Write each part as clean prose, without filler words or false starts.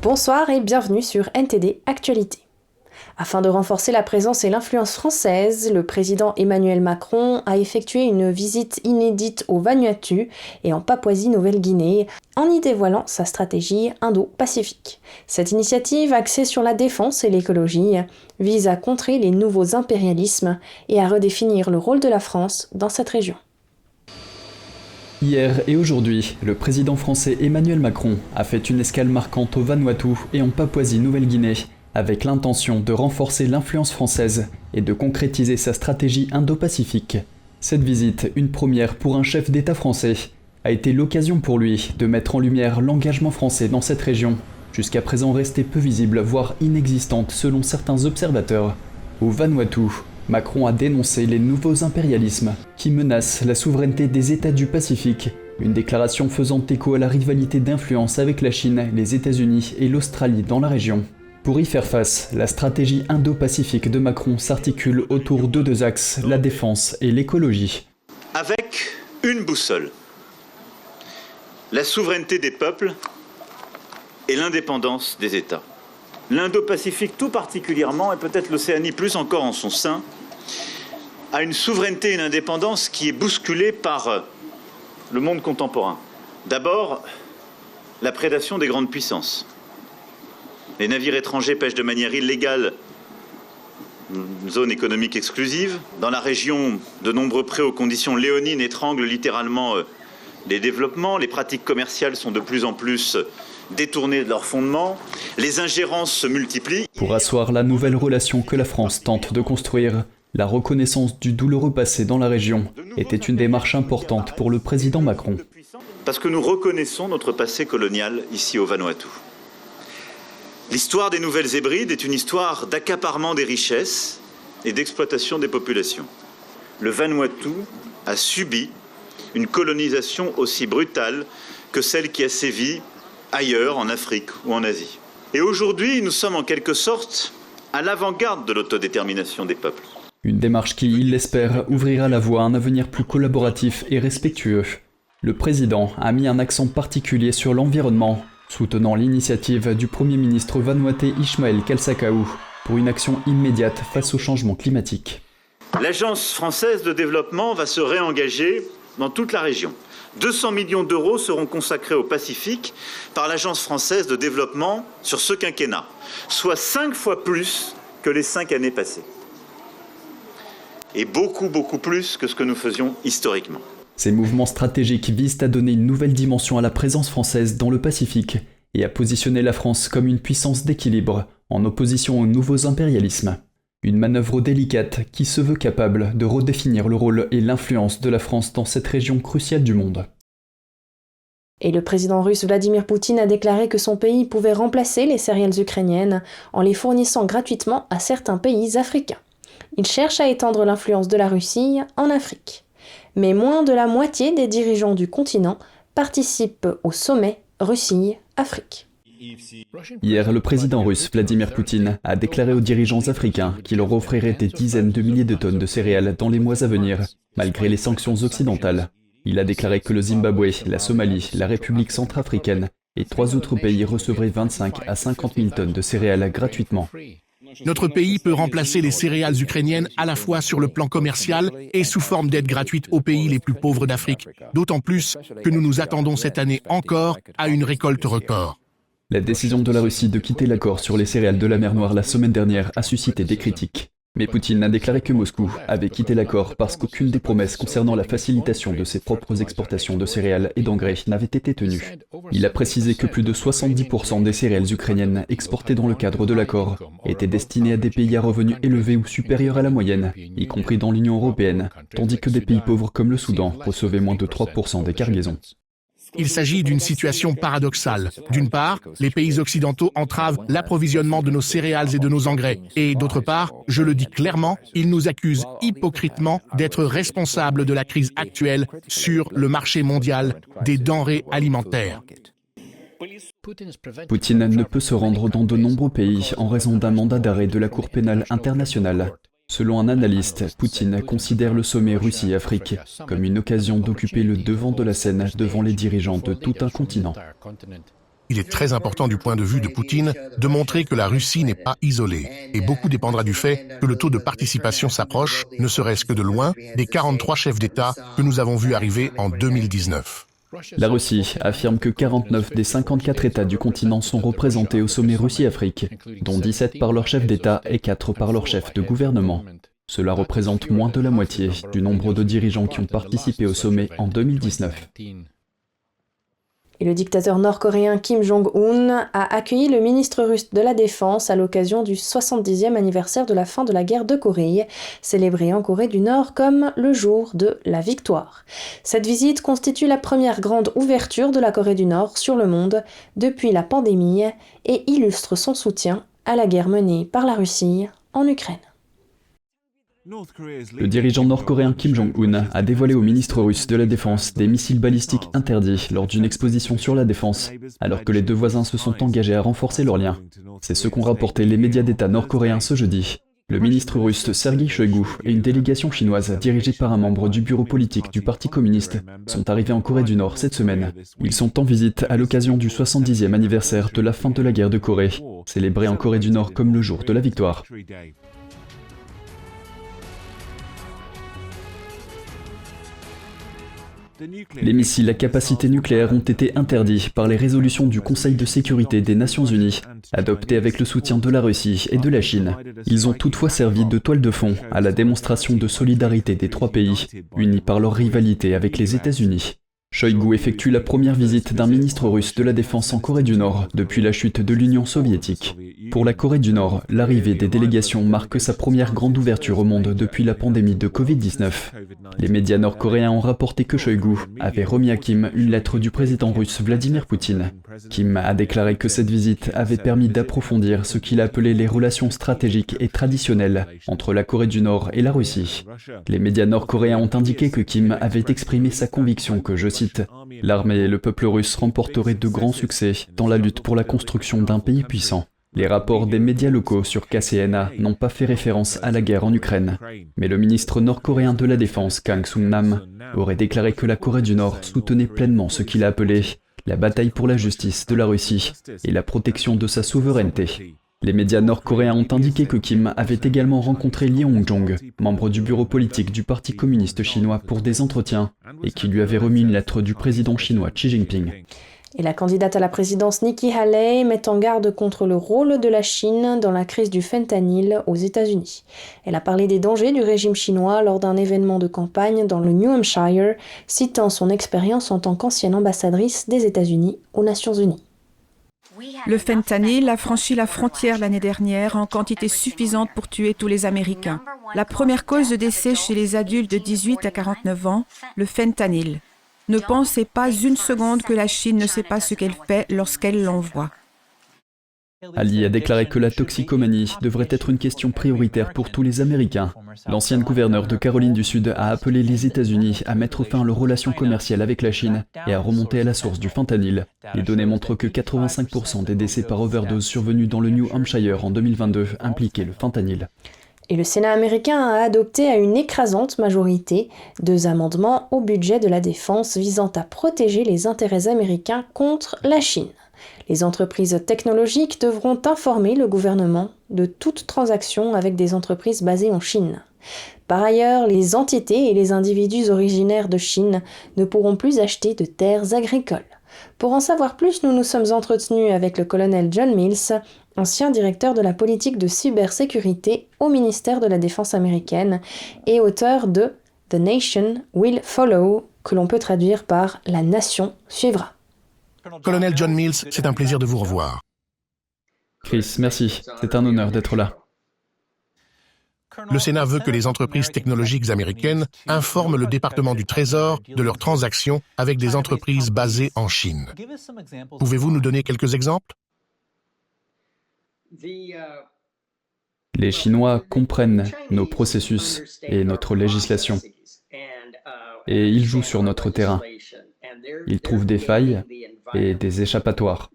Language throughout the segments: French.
Bonsoir et bienvenue sur NTD Actualité. Afin de renforcer la présence et l'influence française, le président Emmanuel Macron a effectué une visite inédite au Vanuatu et en Papouasie-Nouvelle-Guinée, en y dévoilant sa stratégie Indo-Pacifique. Cette initiative, axée sur la défense et l'écologie, vise à contrer les nouveaux impérialismes et à redéfinir le rôle de la France dans cette région. Hier et aujourd'hui, le président français Emmanuel Macron a fait une escale marquante au Vanuatu et en Papouasie-Nouvelle-Guinée, avec l'intention de renforcer l'influence française et de concrétiser sa stratégie Indo-Pacifique. Cette visite, une première pour un chef d'État français, a été l'occasion pour lui de mettre en lumière l'engagement français dans cette région, jusqu'à présent restée peu visible, voire inexistante selon certains observateurs. Au Vanuatu, Macron a dénoncé les nouveaux impérialismes qui menacent la souveraineté des États du Pacifique, une déclaration faisant écho à la rivalité d'influence avec la Chine, les États-Unis et l'Australie dans la région. Pour y faire face, la stratégie Indo-Pacifique de Macron s'articule autour de deux axes, la défense et l'écologie. Avec une boussole, la souveraineté des peuples et l'indépendance des États. L'Indo-Pacifique tout particulièrement, et peut-être l'Océanie plus encore en son sein, a une souveraineté et une indépendance qui est bousculée par le monde contemporain. D'abord, la prédation des grandes puissances. Les navires étrangers pêchent de manière illégale une zone économique exclusive. Dans la région, de nombreux prêts aux conditions léonines étranglent littéralement les développements. Les pratiques commerciales sont de plus en plus détournées de leurs fondements. Les ingérences se multiplient. Pour asseoir la nouvelle relation que la France tente de construire, la reconnaissance du douloureux passé dans la région était une démarche importante pour le président Macron. Parce que nous reconnaissons notre passé colonial ici au Vanuatu. L'histoire des Nouvelles Hébrides est une histoire d'accaparement des richesses et d'exploitation des populations. Le Vanuatu a subi une colonisation aussi brutale que celle qui a sévi ailleurs, en Afrique ou en Asie. Et aujourd'hui, nous sommes en quelque sorte à l'avant-garde de l'autodétermination des peuples. Une démarche qui, il l'espère, ouvrira la voie à un avenir plus collaboratif et respectueux. Le président a mis un accent particulier sur l'environnement, soutenant l'initiative du Premier ministre vanuatais Ismaël Kalsakaou pour une action immédiate face au changement climatique. L'Agence française de développement va se réengager dans toute la région. 200 millions d'euros seront consacrés au Pacifique par l'Agence française de développement sur ce quinquennat, soit 5 fois plus que les 5 années passées. Et beaucoup plus que ce que nous faisions historiquement. Ces mouvements stratégiques visent à donner une nouvelle dimension à la présence française dans le Pacifique et à positionner la France comme une puissance d'équilibre en opposition aux nouveaux impérialismes. Une manœuvre délicate qui se veut capable de redéfinir le rôle et l'influence de la France dans cette région cruciale du monde. Et le président russe Vladimir Poutine a déclaré que son pays pouvait remplacer les céréales ukrainiennes en les fournissant gratuitement à certains pays africains. Il cherche à étendre l'influence de la Russie en Afrique. Mais moins de la moitié des dirigeants du continent participent au sommet Russie-Afrique. Hier, le président russe Vladimir Poutine a déclaré aux dirigeants africains qu'il leur offrirait des dizaines de milliers de tonnes de céréales dans les mois à venir, malgré les sanctions occidentales. Il a déclaré que le Zimbabwe, la Somalie, la République centrafricaine et 3 autres pays recevraient 25 à 50 000 tonnes de céréales gratuitement. Notre pays peut remplacer les céréales ukrainiennes à la fois sur le plan commercial et sous forme d'aide gratuite aux pays les plus pauvres d'Afrique, d'autant plus que nous nous attendons cette année encore à une récolte record. La décision de la Russie de quitter l'accord sur les céréales de la mer Noire la semaine dernière a suscité des critiques. Mais Poutine a déclaré que Moscou avait quitté l'accord parce qu'aucune des promesses concernant la facilitation de ses propres exportations de céréales et d'engrais n'avait été tenue. Il a précisé que plus de 70% des céréales ukrainiennes exportées dans le cadre de l'accord étaient destinées à des pays à revenus élevés ou supérieurs à la moyenne, y compris dans l'Union européenne, tandis que des pays pauvres comme le Soudan recevaient moins de 3% des cargaisons. Il s'agit d'une situation paradoxale. D'une part, les pays occidentaux entravent l'approvisionnement de nos céréales et de nos engrais. Et d'autre part, je le dis clairement, ils nous accusent hypocritement d'être responsables de la crise actuelle sur le marché mondial des denrées alimentaires. Poutine ne peut se rendre dans de nombreux pays en raison d'un mandat d'arrêt de la Cour pénale internationale. Selon un analyste, Poutine considère le sommet Russie-Afrique comme une occasion d'occuper le devant de la scène devant les dirigeants de tout un continent. Il est très important du point de vue de Poutine de montrer que la Russie n'est pas isolée, et beaucoup dépendra du fait que le taux de participation s'approche, ne serait-ce que de loin, des 43 chefs d'État que nous avons vus arriver en 2019. La Russie affirme que 49 des 54 États du continent sont représentés au sommet Russie-Afrique, dont 17 par leur chef d'État et 4 par leur chef de gouvernement. Cela représente moins de la moitié du nombre de dirigeants qui ont participé au sommet en 2019. Et le dictateur nord-coréen Kim Jong-un a accueilli le ministre russe de la Défense à l'occasion du 70e anniversaire de la fin de la guerre de Corée, célébré en Corée du Nord comme le jour de la victoire. Cette visite constitue la première grande ouverture de la Corée du Nord sur le monde depuis la pandémie et illustre son soutien à la guerre menée par la Russie en Ukraine. Le dirigeant nord-coréen Kim Jong-un a dévoilé au ministre russe de la Défense des missiles balistiques interdits lors d'une exposition sur la défense, alors que les deux voisins se sont engagés à renforcer leurs liens. C'est ce qu'ont rapporté les médias d'État nord-coréens ce jeudi. Le ministre russe Sergueï Shoigu et une délégation chinoise dirigée par un membre du bureau politique du Parti communiste sont arrivés en Corée du Nord cette semaine. Ils sont en visite à l'occasion du 70e anniversaire de la fin de la guerre de Corée, célébré en Corée du Nord comme le jour de la victoire. Les missiles à capacité nucléaire ont été interdits par les résolutions du Conseil de sécurité des Nations Unies, adoptées avec le soutien de la Russie et de la Chine. Ils ont toutefois servi de toile de fond à la démonstration de solidarité des trois pays, unis par leur rivalité avec les États-Unis. Shoigu effectue la première visite d'un ministre russe de la Défense en Corée du Nord depuis la chute de l'Union soviétique. Pour la Corée du Nord, l'arrivée des délégations marque sa première grande ouverture au monde depuis la pandémie de Covid-19. Les médias nord-coréens ont rapporté que Shoigu avait remis à Kim une lettre du président russe Vladimir Poutine. Kim a déclaré que cette visite avait permis d'approfondir ce qu'il a appelé les relations stratégiques et traditionnelles entre la Corée du Nord et la Russie. Les médias nord-coréens ont indiqué que Kim avait exprimé sa conviction que, je cite, « l'armée et le peuple russe remporteraient de grands succès dans la lutte pour la construction d'un pays puissant ». Les rapports des médias locaux sur KCNA n'ont pas fait référence à la guerre en Ukraine, mais le ministre nord-coréen de la Défense, Kang Sung-nam, aurait déclaré que la Corée du Nord soutenait pleinement ce qu'il a appelé la bataille pour la justice de la Russie et la protection de sa souveraineté. Les médias nord-coréens ont indiqué que Kim avait également rencontré Lee Hong-jong, membre du bureau politique du Parti communiste chinois, pour des entretiens, et qui lui avait remis une lettre du président chinois Xi Jinping. Et la candidate à la présidence Nikki Haley met en garde contre le rôle de la Chine dans la crise du fentanyl aux États-Unis. Elle a parlé des dangers du régime chinois lors d'un événement de campagne dans le New Hampshire, citant son expérience en tant qu'ancienne ambassadrice des États-Unis aux Nations Unies. Le fentanyl a franchi la frontière l'année dernière en quantité suffisante pour tuer tous les Américains. La première cause de décès chez les adultes de 18 à 49 ans, le fentanyl. Ne pensez pas une seconde que la Chine ne sait pas ce qu'elle fait lorsqu'elle l'envoie. Ali a déclaré que la toxicomanie devrait être une question prioritaire pour tous les Américains. L'ancienne gouverneure de Caroline du Sud a appelé les États-Unis à mettre fin à leurs relations commerciales avec la Chine et à remonter à la source du fentanyl. Les données montrent que 85% des décès par overdose survenus dans le New Hampshire en 2022 impliquaient le fentanyl. Et le Sénat américain a adopté à une écrasante majorité 2 amendements au budget de la défense visant à protéger les intérêts américains contre la Chine. Les entreprises technologiques devront informer le gouvernement de toute transaction avec des entreprises basées en Chine. Par ailleurs, les entités et les individus originaires de Chine ne pourront plus acheter de terres agricoles. Pour en savoir plus, nous nous sommes entretenus avec le colonel John Mills, ancien directeur de la politique de cybersécurité au ministère de la Défense américaine et auteur de « The Nation Will Follow », que l'on peut traduire par « La nation suivra ». Colonel John Mills, c'est un plaisir de vous revoir. Chris, merci. C'est un honneur d'être là. Le Sénat veut que les entreprises technologiques américaines informent le département du Trésor de leurs transactions avec des entreprises basées en Chine. Pouvez-vous nous donner quelques exemples? Les Chinois comprennent nos processus et notre législation. Et ils jouent sur notre terrain. Ils trouvent des failles et des échappatoires.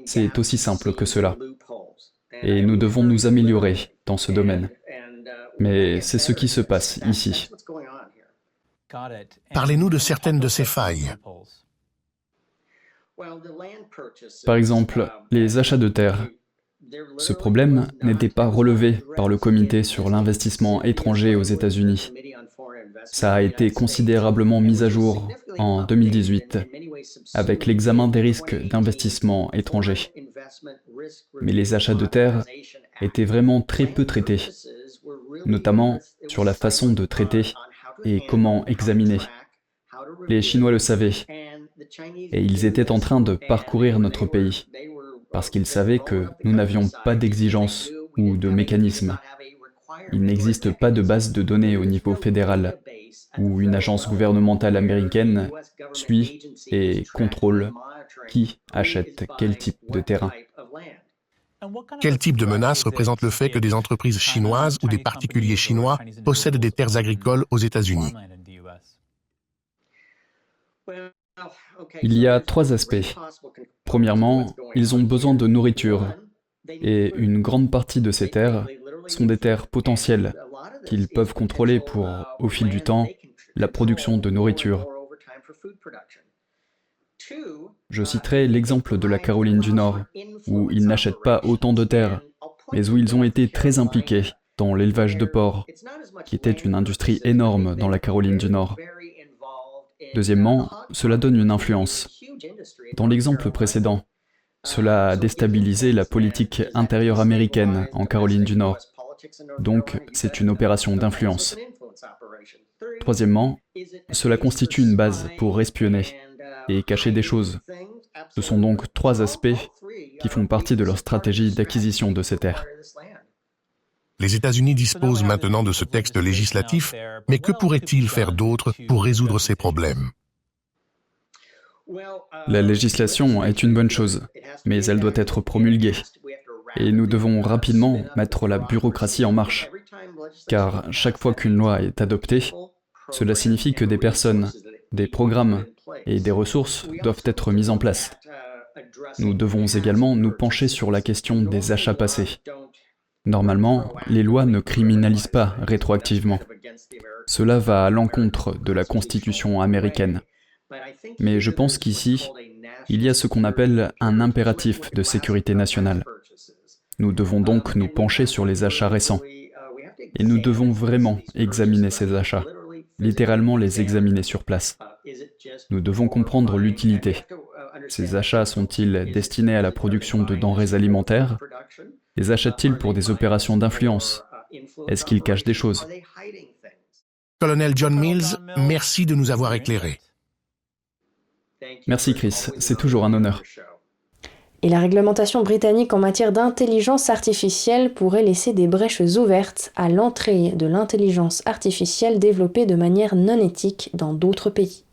C'est aussi simple que cela. Et nous devons nous améliorer dans ce domaine. Mais c'est ce qui se passe ici. Parlez-nous de certaines de ces failles. Par exemple, les achats de terres. Ce problème n'était pas relevé par le Comité sur l'investissement étranger aux États-Unis. Ça a été considérablement mis à jour en 2018 avec l'examen des risques d'investissement étranger. Mais les achats de terres étaient vraiment très peu traités, notamment sur la façon de traiter et comment examiner. Les Chinois le savaient, et ils étaient en train de parcourir notre pays, parce qu'ils savaient que nous n'avions pas d'exigence ou de mécanisme. Il n'existe pas de base de données au niveau fédéral, où une agence gouvernementale américaine suit et contrôle qui achète quel type de terrain. Quel type de menace représente le fait que des entreprises chinoises ou des particuliers chinois possèdent des terres agricoles aux États-Unis? Il y a 3 aspects. Premièrement, ils ont besoin de nourriture, et une grande partie de ces terres sont des terres potentielles qu'ils peuvent contrôler pour, au fil du temps, la production de nourriture. Je citerai l'exemple de la Caroline du Nord, où ils n'achètent pas autant de terres, mais où ils ont été très impliqués dans l'élevage de porcs, qui était une industrie énorme dans la Caroline du Nord. Deuxièmement, cela donne une influence. Dans l'exemple précédent, cela a déstabilisé la politique intérieure américaine en Caroline du Nord. Donc, c'est une opération d'influence. Troisièmement, cela constitue une base pour espionner et cacher des choses. Ce sont donc 3 aspects qui font partie de leur stratégie d'acquisition de ces terres. Les États-Unis disposent maintenant de ce texte législatif, mais que pourraient-ils faire d'autre pour résoudre ces problèmes? La législation est une bonne chose, mais elle doit être promulguée. Et nous devons rapidement mettre la bureaucratie en marche, car chaque fois qu'une loi est adoptée, cela signifie que des personnes, des programmes et des ressources doivent être mis en place. Nous devons également nous pencher sur la question des achats passés. Normalement, les lois ne criminalisent pas rétroactivement. Cela va à l'encontre de la Constitution américaine. Mais je pense qu'ici, il y a ce qu'on appelle un impératif de sécurité nationale. Nous devons donc nous pencher sur les achats récents. Et nous devons vraiment examiner ces achats, littéralement les examiner sur place. Nous devons comprendre l'utilité. Ces achats sont-ils destinés à la production de denrées alimentaires? Les achètent-ils pour des opérations d'influence? Est-ce qu'ils cachent des choses? Colonel John Mills, merci de nous avoir éclairés. Merci Chris, c'est toujours un honneur. Et la réglementation britannique en matière d'intelligence artificielle pourrait laisser des brèches ouvertes à l'entrée de l'intelligence artificielle développée de manière non éthique dans d'autres pays.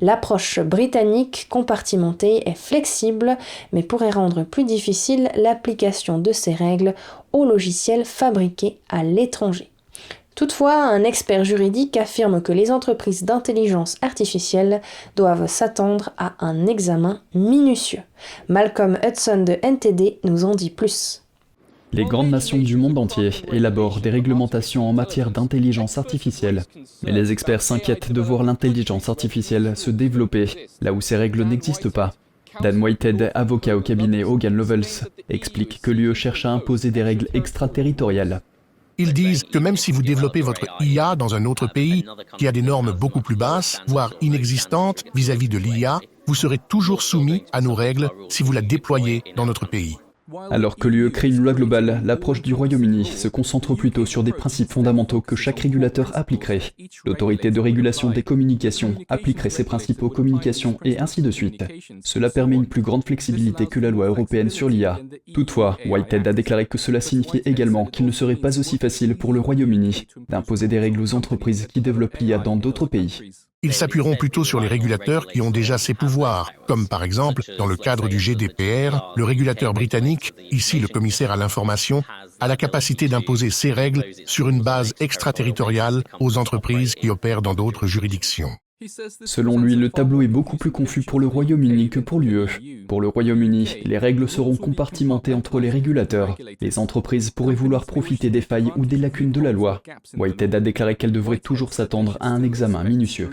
L'approche britannique compartimentée est flexible, mais pourrait rendre plus difficile l'application de ces règles aux logiciels fabriqués à l'étranger. Toutefois, un expert juridique affirme que les entreprises d'intelligence artificielle doivent s'attendre à un examen minutieux. Malcolm Hudson de NTD nous en dit plus. Les grandes nations du monde entier élaborent des réglementations en matière d'intelligence artificielle, mais les experts s'inquiètent de voir l'intelligence artificielle se développer là où ces règles n'existent pas. Dan Whitehead, avocat au cabinet Hogan Lovells, explique que l'UE cherche à imposer des règles extraterritoriales. Ils disent que même si vous développez votre IA dans un autre pays qui a des normes beaucoup plus basses, voire inexistantes vis-à-vis de l'IA, vous serez toujours soumis à nos règles si vous la déployez dans notre pays. Alors que l'UE crée une loi globale, l'approche du Royaume-Uni se concentre plutôt sur des principes fondamentaux que chaque régulateur appliquerait. L'autorité de régulation des communications appliquerait ces principes aux communications et ainsi de suite. Cela permet une plus grande flexibilité que la loi européenne sur l'IA. Toutefois, Whitehead a déclaré que cela signifiait également qu'il ne serait pas aussi facile pour le Royaume-Uni d'imposer des règles aux entreprises qui développent l'IA dans d'autres pays. Ils s'appuieront plutôt sur les régulateurs qui ont déjà ces pouvoirs, comme par exemple, dans le cadre du GDPR, le régulateur britannique, ici le commissaire à l'information, a la capacité d'imposer ces règles sur une base extraterritoriale aux entreprises qui opèrent dans d'autres juridictions. Selon lui, le tableau est beaucoup plus confus pour le Royaume-Uni que pour l'UE. Pour le Royaume-Uni, les règles seront compartimentées entre les régulateurs. Les entreprises pourraient vouloir profiter des failles ou des lacunes de la loi. Whitehead a déclaré qu'elle devrait toujours s'attendre à un examen minutieux.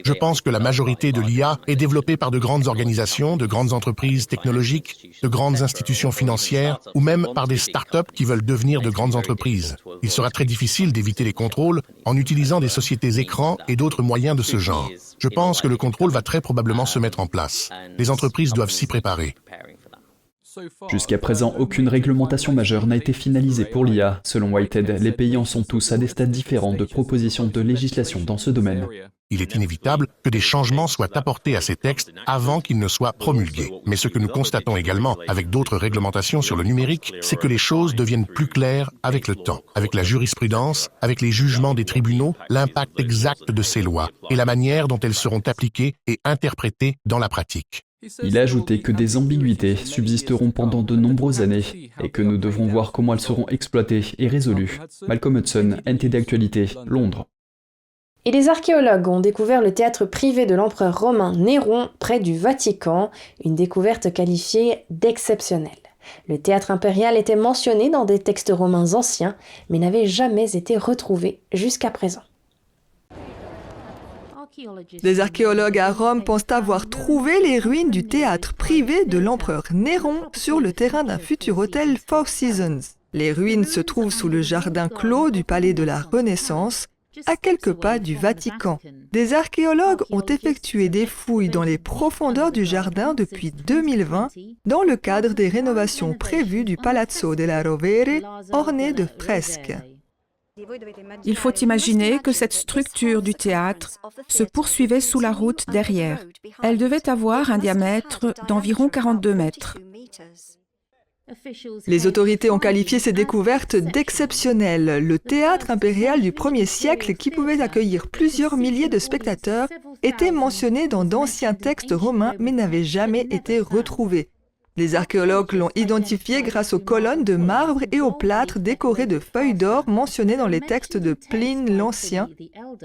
Je pense que la majorité de l'IA est développée par de grandes organisations, de grandes entreprises technologiques, de grandes institutions financières ou même par des start-up qui veulent devenir de grandes entreprises. Il sera très difficile d'éviter les contrôles en utilisant des sociétés écrans et d'autres moyens de ce genre. Je pense que le contrôle va très probablement se mettre en place. Les entreprises doivent s'y préparer. Jusqu'à présent, aucune réglementation majeure n'a été finalisée pour l'IA. Selon Whitehead, les pays en sont tous à des stades différents de propositions de législation dans ce domaine. Il est inévitable que des changements soient apportés à ces textes avant qu'ils ne soient promulgués. Mais ce que nous constatons également avec d'autres réglementations sur le numérique, c'est que les choses deviennent plus claires avec le temps, avec la jurisprudence, avec les jugements des tribunaux, l'impact exact de ces lois et la manière dont elles seront appliquées et interprétées dans la pratique. Il a ajouté que des ambiguïtés subsisteront pendant de nombreuses années et que nous devrons voir comment elles seront exploitées et résolues. Malcolm Hudson, NTD Actualité, Londres. Et les archéologues ont découvert le théâtre privé de l'empereur romain Néron près du Vatican, une découverte qualifiée d'exceptionnelle. Le théâtre impérial était mentionné dans des textes romains anciens, mais n'avait jamais été retrouvé jusqu'à présent. Les archéologues à Rome pensent avoir trouvé les ruines du théâtre privé de l'empereur Néron sur le terrain d'un futur hôtel Four Seasons. Les ruines se trouvent sous le jardin clos du palais de la Renaissance, à quelques pas du Vatican. Des archéologues ont effectué des fouilles dans les profondeurs du jardin depuis 2020 dans le cadre des rénovations prévues du Palazzo della Rovere, orné de fresques. Il faut imaginer que cette structure du théâtre se poursuivait sous la route derrière. Elle devait avoir un diamètre d'environ 42 mètres. Les autorités ont qualifié ces découvertes d'exceptionnelles. Le théâtre impérial du 1er siècle, qui pouvait accueillir plusieurs milliers de spectateurs, était mentionné dans d'anciens textes romains mais n'avait jamais été retrouvé. Les archéologues l'ont identifié grâce aux colonnes de marbre et aux plâtres décorés de feuilles d'or mentionnées dans les textes de Pline l'Ancien,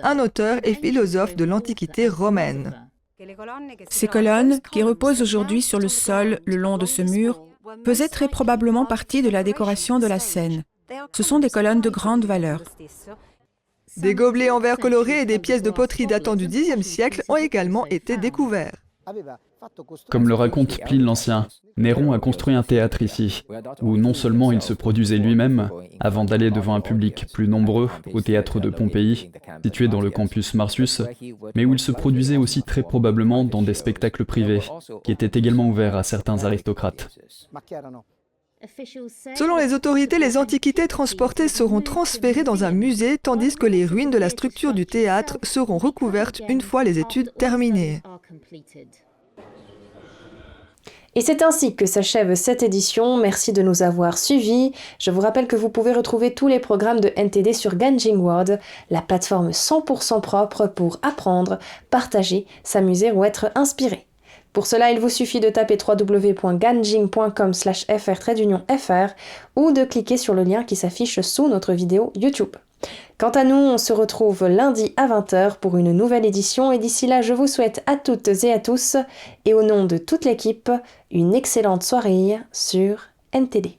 un auteur et philosophe de l'Antiquité romaine. Ces colonnes, qui reposent aujourd'hui sur le sol le long de ce mur, faisaient très probablement partie de la décoration de la scène. Ce sont des colonnes de grande valeur. Des gobelets en verre coloré et des pièces de poterie datant du Xe siècle ont également été découverts. Comme le raconte Pline l'Ancien, Néron a construit un théâtre ici, où non seulement il se produisait lui-même, avant d'aller devant un public plus nombreux au théâtre de Pompéi, situé dans le campus Martius, mais où il se produisait aussi très probablement dans des spectacles privés, qui étaient également ouverts à certains aristocrates. Selon les autorités, les antiquités transportées seront transférées dans un musée, tandis que les ruines de la structure du théâtre seront recouvertes une fois les études terminées. Et c'est ainsi que s'achève cette édition. Merci de nous avoir suivis. Je vous rappelle que vous pouvez retrouver tous les programmes de NTD sur Ganjing World, la plateforme 100% propre pour apprendre, partager, s'amuser ou être inspiré. Pour cela, il vous suffit de taper www.ganjing.com/fr ou de cliquer sur le lien qui s'affiche sous notre vidéo YouTube. Quant à nous, on se retrouve lundi à 20h pour une nouvelle édition et d'ici là, je vous souhaite à toutes et à tous, et au nom de toute l'équipe, une excellente soirée sur NTD.